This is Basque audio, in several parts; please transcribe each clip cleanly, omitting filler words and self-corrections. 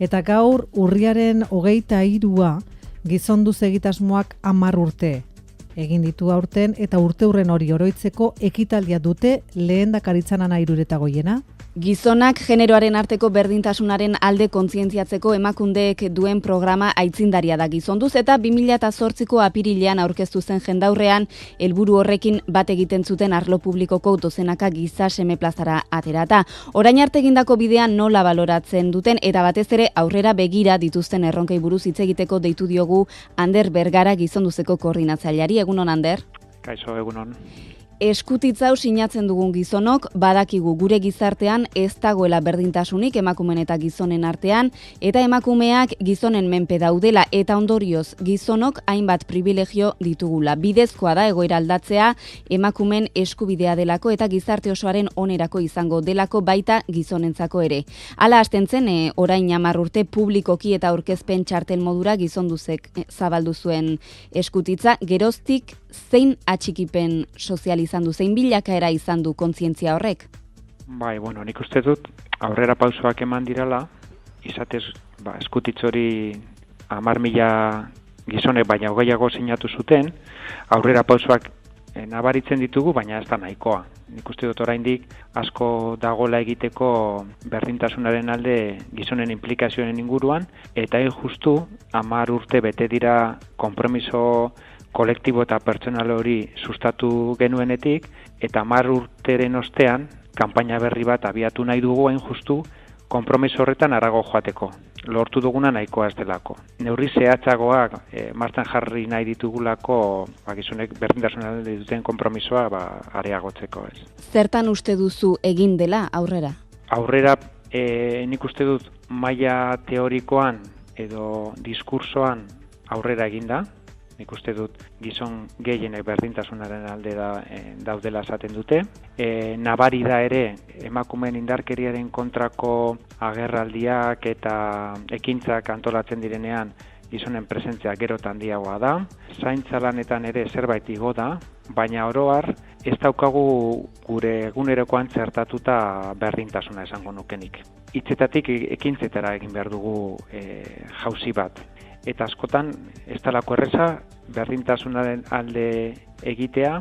Eta gaur urriaren 23a gizonduz egitasmoak 10 urte egin ditu aurten eta urteurren hori oroitzeko ekitaldia dute Lehendakaritzan Ana Iruretagoiena. Gizonak generoaren arteko berdintasunaren alde kontzientziatzeko Emakundeek duen programa aitzindaria da gizonduz eta 2008ko apirilean aurkeztu zen jendaurrean helburu horrekin bat egiten zuten arlo publikoko dozenaka giza seme plazara aterata. Orain arte egindako bidean nola baloratzen duten eta batez ere aurrera begira dituzten erronkei buruz hitz egiteko deitu diogu Ander Bergara gizonduzeko koordinatzaileari. Egunon, Ander? Kaixo, egunon. Eskutitza hau sinatzen dugun gizonok, badakigu gure gizartean ez dagoela berdintasunik emakumeen eta gizonen artean, eta emakumeak gizonen menpe daudela eta ondorioz gizonok hainbat privilegio ditugula. Bidezkoa da egoera aldatzea emakumeen eskubidea delako eta gizarte osoaren onerako izango delako baita gizonentzako ere. Hala hasten zen, orain 10 urte publikoki eta aurkezpen txartel modura gizonduzek zabaldu zuen eskutitza, geroztik zein atxikipen sozial izan du, zein bilakaera izan du kontzientzia horrek? Bai, nik uste dut aurrera pausoak eman dirala, izatez eskutitz hori 10.000 gizonek baina hogeiago sinatu zuten, aurrera pausoak nabaritzen ditugu, baina ez da nahikoa. Nik uste dut oraindik asko dagola egiteko berdintasunaren alde gizonen implikazioen inguruan, eta justu 10 urte bete dira konpromiso kolektibo eta pertsonal hori sustatu genuenetik, eta 10 urteren ostean, kanpaina berri bat abiatu nahi dugu hain justu, konpromiso horretan harago joateko. Lortu duguna nahikoa ez delako. Neurri zehatzagoak martxan jarri nahi ditugulako gizonek berdintasunaren dituten konpromisoa areagotzeko ez. Zertan uste duzu egin dela aurrera? Aurrera nik uste dut maila teorikoan edo diskursoan aurrera eginda. Nik uste dut gizon gehienek berdintasunaren alde daudela esaten dute. Nabari da ere emakumeen indarkeriaren kontrako agerraldiak eta ekintzak antolatzen direnean gizonen presentzia gero eta handiagoa da. Zaintza lanetan ere zerbait igo da, baina oro har ez daukagu gure egunerokoan txertatuta berdintasuna esango nukenik. Hitzetatik ekintzetara egin behar dugu jauzi bat. Eta askotan ez talako erreza berdintasunaren alde egitea,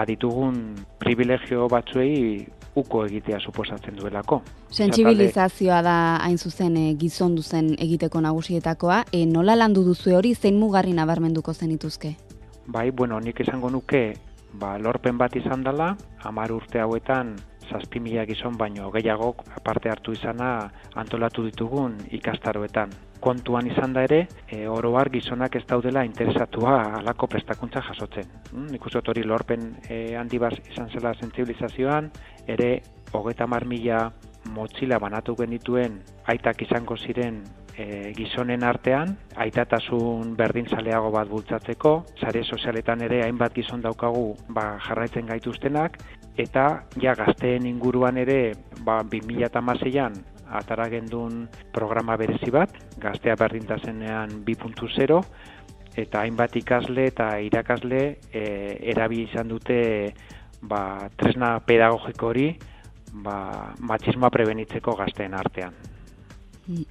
ditugun privilegio batzuei uko egitea suposatzen duelako. Sentsibilizazioa da hain zuzen gizonduzen egiteko nagusietakoa. Nola landu duzu hori, zein mugarri nabarmenduko zenituzke? Nik esango nuke lorpen bat izan dela, 10 urte hauetan 7.000 gizon baino gehiago parte hartu izana antolatu ditugun ikastaroetan. Kontuan izan da ere, oro har gizonak ez daudela interesatua halako prestakuntza jasotzen. Nik uste dut hori lorpen handi bat izan zela sentsibilizazioan, ere 30.000 motxila banatu genituen aitak izango ziren gizonen artean, aitatasun berdinzaleago bat bultzatzeko, sare sozialetan ere hainbat gizon daukagu jarraitzen gaituztenak, eta gazteen inguruan ere 2016an atara gendun programa berezi bat, gaztea berdintasenean 2.0, eta hainbat ikasle eta irakasle erabili izan dute tresna pedagogiko hori matxismoa prebenitzeko gazteen artean.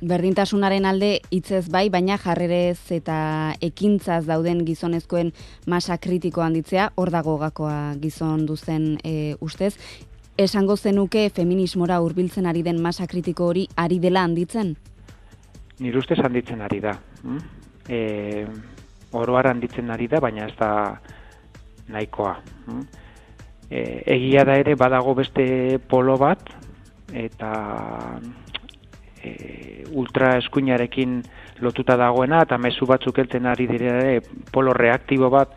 Berdintasunaren alde hitzez bai, baina jarrerez eta ekintzaz dauden gizonezkoen masa kritiko handitzea, hor dago gakoa gizonduzen ustez. Esango zenuke feminismora hurbiltzen ari den masa kritiko hori ari dela handitzen? Nire ustez handitzen ari da. Oro har handitzen ari da, baina ez da nahikoa. Egia da ere badago beste polo bat, eta ultra eskuinarekin lotuta dagoena, eta mezu batzuk heltzen ari dira ere polo reaktibo bat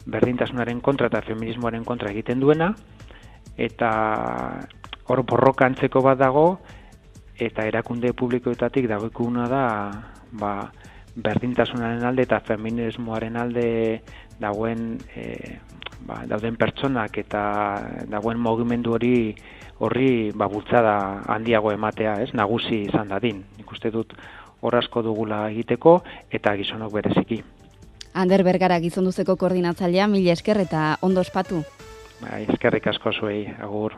berdintasunaren kontra eta feminismoaren kontra egiten duena, eta hor borroka antzeko bat dago, eta erakunde publikoetatik dagoikuna da berdintasunaren alde eta feminismoaren alde dauden pertsonak eta dagoen mugimendu horri bultzada handiago ematea, nagusi izan dadin. Nik uste dut hor asko dugula egiteko eta gizonok bereziki. Ander Bergara gizonduzeko koordinatzailea, mila esker eta ondo ospatu. Eskerrik asko zuei, agur.